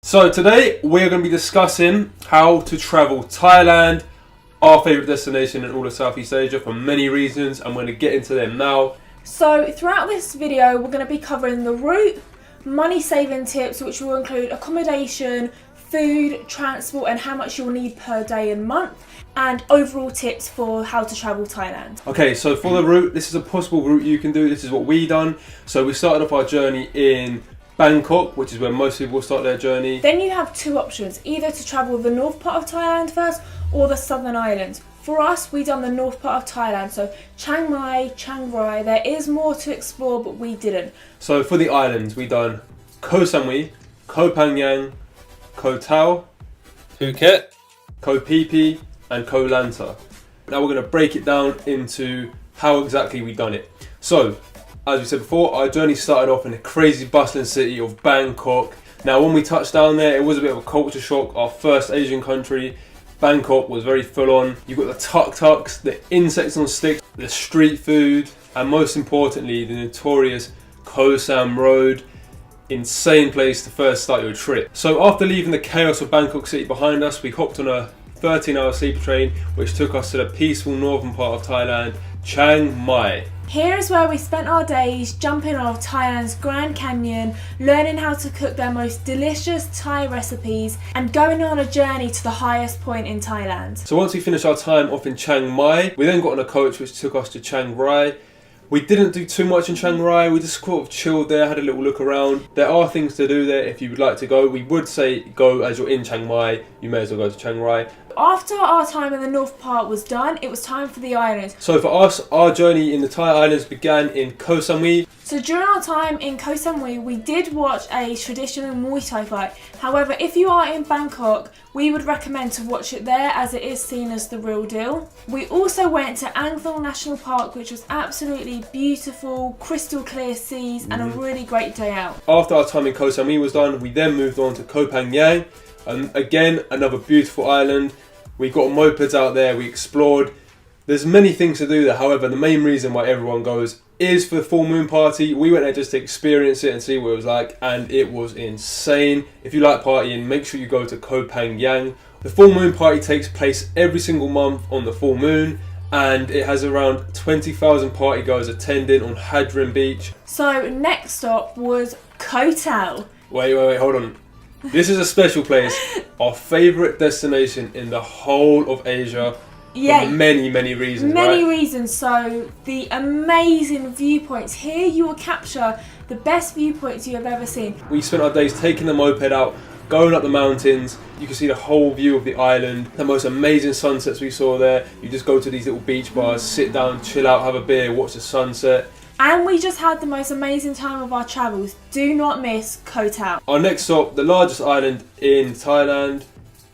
So today we're going to be discussing how to travel Thailand, our favourite destination in all of Southeast Asia for many reasons. I'm going to get into them now. So throughout this video we're going to be covering the route, money saving tips which will include accommodation, food, transport and how much you'll need per day and month, and overall tips for how to travel Thailand. Okay, so for the route, this is a possible route you can do. This is what we done. So we started off our journey in Bangkok, which is where most people start their journey. Then you have two options, either to travel the north part of Thailand first or the southern islands. For us, we done the north part of Thailand, so Chiang Mai, Chiang Rai. There is more to explore, but we didn't. So for the islands, we done Koh Samui, Koh Phangan, Koh Tao, Phuket, Koh Phi Phi and Koh Lanta. Now we're going to break it down into how exactly we done it. So, as we said before, our journey started off in the crazy bustling city of Bangkok. Now when we touched down there, it was a bit of a culture shock. Our first Asian country. Bangkok was very full on. You've got the tuk-tuks, the insects on sticks, the street food, and most importantly, the notorious Koh Sam Road. Insane place to first start your trip. So after leaving the chaos of Bangkok city behind us, we hopped on a 13-hour sleeper train which took us to the peaceful northern part of Thailand, Chiang Mai. Here is where we spent our days jumping off Thailand's Grand Canyon, learning how to cook their most delicious Thai recipes and going on a journey to the highest point in Thailand. So once we finished our time off in Chiang Mai, we then got on a coach which took us to Chiang Rai. We didn't do too much in Chiang Rai, we just sort of chilled there, had a little look around. There are things to do there if you would like to go. We would say go as you're in Chiang Mai, you may as well go to Chiang Rai. After our time in the north part was done, it was time for the islands. So for us, our journey in the Thai islands began in Koh Samui. So during our time in Koh Samui, we did watch a traditional Muay Thai fight. However, if you are in Bangkok, we would recommend to watch it there as it is seen as the real deal. We also went to Ang Thong National Park, which was absolutely beautiful, crystal clear seas and a really great day out. After our time in Koh Samui was done, we then moved on to Koh Phangan. Again, another beautiful island. We got mopeds out there, we explored. There's many things to do there, however, the main reason why everyone goes is for the full moon party. We went there just to experience it and see what it was like, and it was insane. If you like partying, make sure you go to Koh Phangan. The full moon party takes place every single month on the full moon, and it has around 20,000 party goers attending on Hadron Beach. So next stop was Koh Tao. Wait, hold on. This is a special place, our favourite destination in the whole of Asia. Yeah, for many reasons. Many right? reasons. So the amazing viewpoints. Here you will capture the best viewpoints you have ever seen. We spent our days taking the moped out, going up the mountains. You can see the whole view of the island. The most amazing sunsets we saw there. You just go to these little beach bars, sit down, chill out, have a beer, watch the sunset. And we just had the most amazing time of our travels. Do not miss Koh Tao. Our next stop, the largest island in Thailand,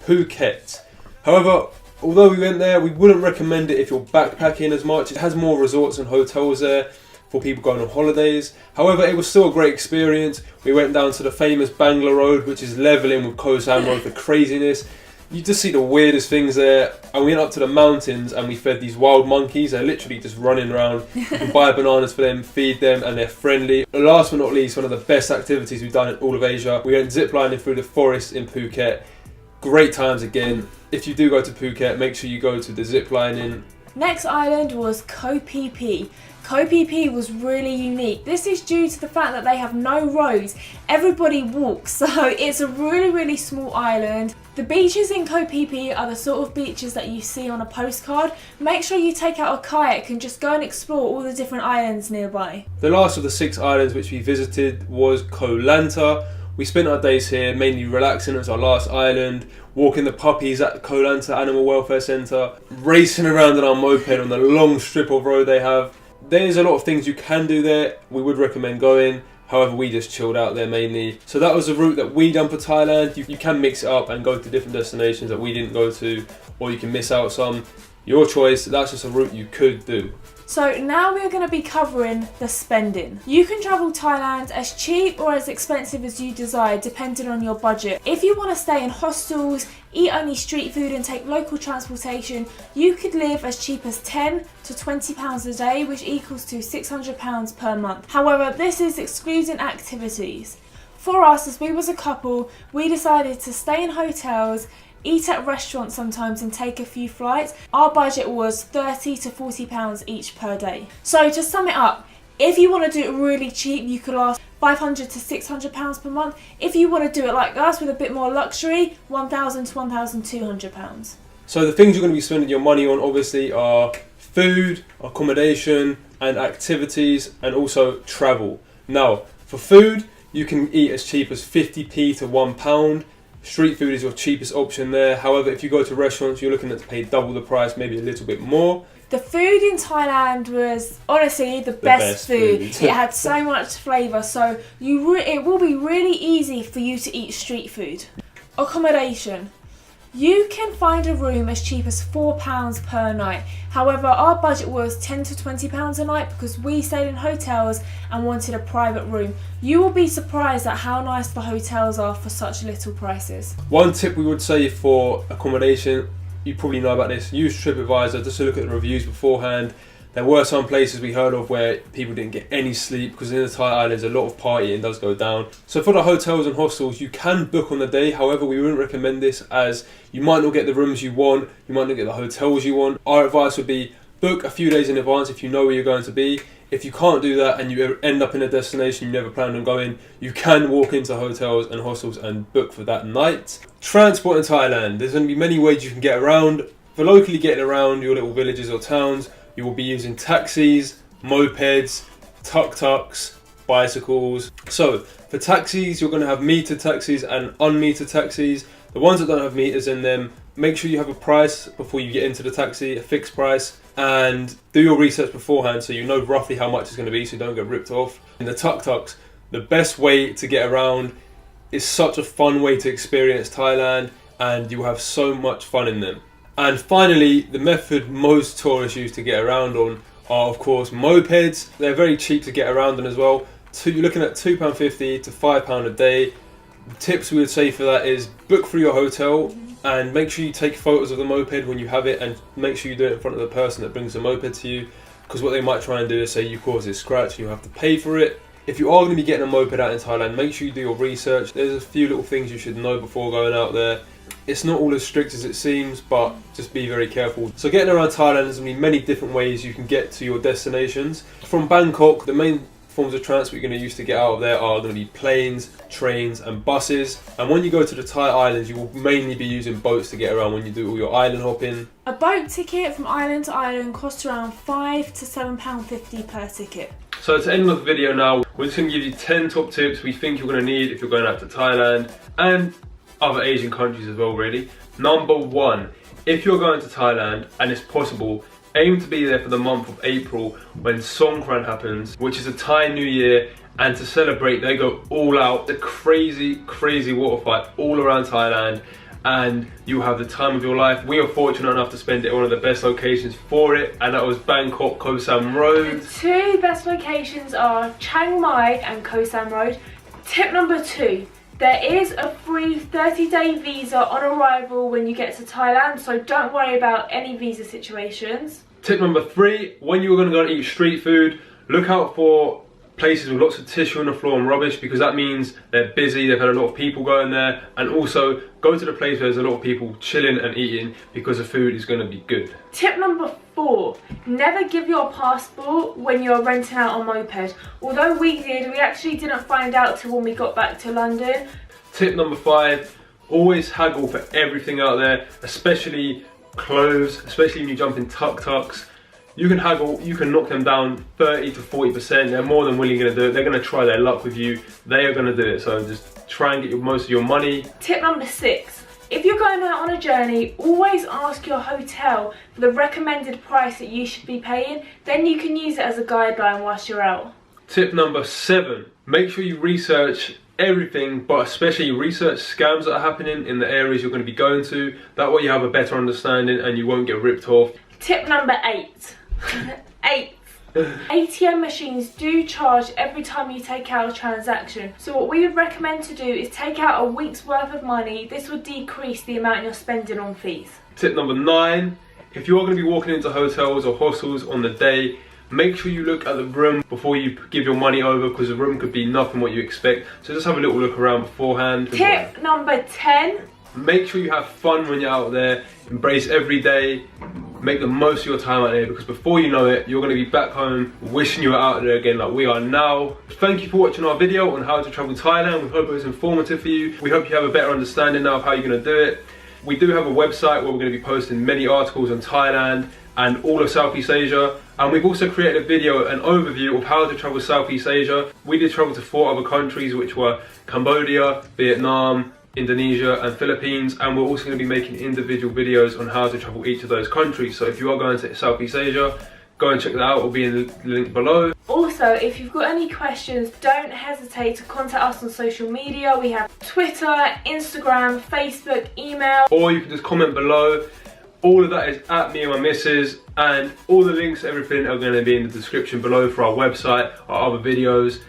Phuket. However, although we went there, we wouldn't recommend it if you're backpacking as much. It has more resorts and hotels there for people going on holidays. However, it was still a great experience. We went down to the famous Bangla Road, which is levelling with Koh Sam Road for craziness. You just see the weirdest things there. And we went up to the mountains and we fed these wild monkeys. They're literally just running around. You can buy bananas for them, feed them, and they're friendly. Last but not least, one of the best activities we've done in all of Asia. We went ziplining through the forest in Phuket. Great times again. If you do go to Phuket, make sure you go to the ziplining. Next island was Koh Phi Phi. Koh Phi Phi was really unique. This is due to the fact that they have no roads. Everybody walks, so it's a really small island. The beaches in Koh Phi Phi are the sort of beaches that you see on a postcard. Make sure you take out a kayak and just go and explore all the different islands nearby. The last of the 6 islands which we visited was Koh Lanta. We spent our days here mainly relaxing. It was our last island, walking the puppies at the Koh Lanta Animal Welfare Centre, racing around on our moped on the long strip of road they have. There's a lot of things you can do there. We would recommend going. However, we just chilled out there mainly. So that was the route that we done for Thailand. You can mix it up and go to different destinations that we didn't go to, or you can miss out some. Your choice. That's just a route you could do. So now we're going to be covering the spending. You can travel Thailand as cheap or as expensive as you desire depending on your budget. If you want to stay in hostels, eat only street food and take local transportation, you could live as cheap as £10 to £20 a day, which equals to £600 per month. However, this is excluding activities. For us, as we was a couple, we decided to stay in hotels, eat at restaurants sometimes and take a few flights. Our budget was £30 to £40 each per day. So to sum it up, if you want to do it really cheap, you could last £500 to £600 per month. If you want to do it like us with a bit more luxury, £1,000 to £1,200. So the things you're going to be spending your money on obviously are food, accommodation and activities, and also travel. Now for food, you can eat as cheap as 50p to £1. Street food is your cheapest option there. However, if you go to restaurants, you're looking at to pay double the price, maybe a little bit more. The food in Thailand was honestly the best food. It had so much flavour, so it will be really easy for you to eat street food. Accommodation. You can find a room as cheap as £4 per night. However, our budget was £10 to £20 a night because we stayed in hotels and wanted a private room. You will be surprised at how nice the hotels are for such little prices. One tip we would say for accommodation, you probably know about this, use TripAdvisor just to look at the reviews beforehand. There were some places we heard of where people didn't get any sleep because in the Thai islands a lot of partying does go down. So for the hotels and hostels, you can book on the day. However, we wouldn't recommend this as you might not get the rooms you want, you might not get the hotels you want. Our advice would be book a few days in advance if you know where you're going to be. If you can't do that and you end up in a destination you never planned on going, you can walk into hotels and hostels and book for that night. Transport in Thailand. There's going to be many ways you can get around. For locally getting around your little villages or towns, you will be using taxis, mopeds, tuk-tuks, bicycles. So for taxis, you're going to have metered taxis and unmetered taxis. The ones that don't have meters in them, make sure you have a price before you get into the taxi, a fixed price, and do your research beforehand so you know roughly how much it's going to be so you don't get ripped off. And the tuk-tuks, the best way to get around, is such a fun way to experience Thailand and you will have so much fun in them. And finally, the method most tourists use to get around on are of course mopeds. They're very cheap to get around on as well. You're looking at £2.50 to £5 a day. The tips we would say for that is book through your hotel and make sure you take photos of the moped when you have it and make sure you do it in front of the person that brings the moped to you, because what they might try and do is say you caused a scratch and you have to pay for it. If you are going to be getting a moped out in Thailand, make sure you do your research. There's a few little things you should know before going out there. It's not all as strict as it seems, but just be very careful. So getting around Thailand, there's going to be many different ways you can get to your destinations. From Bangkok, the main forms of transport you're going to use to get out of there are going to be planes, trains and buses. And when you go to the Thai islands, you will mainly be using boats to get around when you do all your island hopping. A boat ticket from island to island costs around £5 to £7.50 per ticket. So to end off the video now, we're just going to give you 10 top tips we think you're going to need if you're going out to Thailand and other Asian countries as well really. Number 1, if you're going to Thailand and it's possible, aim to be there for the month of April when Songkran happens, which is a Thai New Year, and to celebrate they go all out. The crazy water fight all around Thailand and you have the time of your life. We are fortunate enough to spend it at one of the best locations for it, and that was Bangkok Koh Sam Road. The two best locations are Chiang Mai and Koh Sam Road. Tip number 2, there is a free 30-day visa on arrival when you get to Thailand, so don't worry about any visa situations. Tip number 3, when you're going to go and eat street food, look out for places with lots of tissue on the floor and rubbish, because that means they're busy, they've had a lot of people going there, and also go to the place where there's a lot of people chilling and eating because the food is going to be good. Tip number 4, never give your passport when you're renting out a moped. Although we did, we actually didn't find out till when we got back to London. Tip number 5, always haggle for everything out there, especially clothes, especially when you jump in tuk-tuks. You can haggle, you can knock them down 30 to 40%. They're more than willing to do it. They're going to try their luck with you. They are going to do it. So just try and get most of your money. Tip number 6. If you're going out on a journey, always ask your hotel for the recommended price that you should be paying. Then you can use it as a guideline whilst you're out. Tip number 7. Make sure you research everything, but especially research scams that are happening in the areas you're going to be going to. That way you have a better understanding and you won't get ripped off. Tip number 8. 8. ATM machines do charge every time you take out a transaction. So what we would recommend to do is take out a week's worth of money. This would decrease the amount you're spending on fees. Tip number 9. If you are going to be walking into hotels or hostels on the day, Make sure you look at the room before you give your money over, because the room could be nothing what you expect. So just have a little look around beforehand. Tip number 10. Make sure you have fun when you're out there. Embrace every day. Make the most of your time out there, because before you know it, you're going to be back home wishing you were out there again like we are now. Thank you for watching our video on how to travel Thailand. We hope it was informative for you. We hope you have a better understanding now of how you're going to do it. We do have a website where we're going to be posting many articles on Thailand and all of Southeast Asia. And we've also created a video, an overview of how to travel Southeast Asia. We did travel to 4 other countries, which were Cambodia, Vietnam, Indonesia and Philippines, and we're also going to be making individual videos on how to travel each of those countries. So if you are going to Southeast Asia, go and check that out. It will be in the link below. Also, if you've got any questions, don't hesitate to contact us on social media. We have Twitter, Instagram, Facebook, email. Or you can just comment below. All of that is at me and my missus, and all the links, everything are going to be in the description below for our website, our other videos,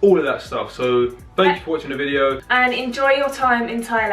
all of that stuff. So thank you for watching the video. And enjoy your time in Thailand.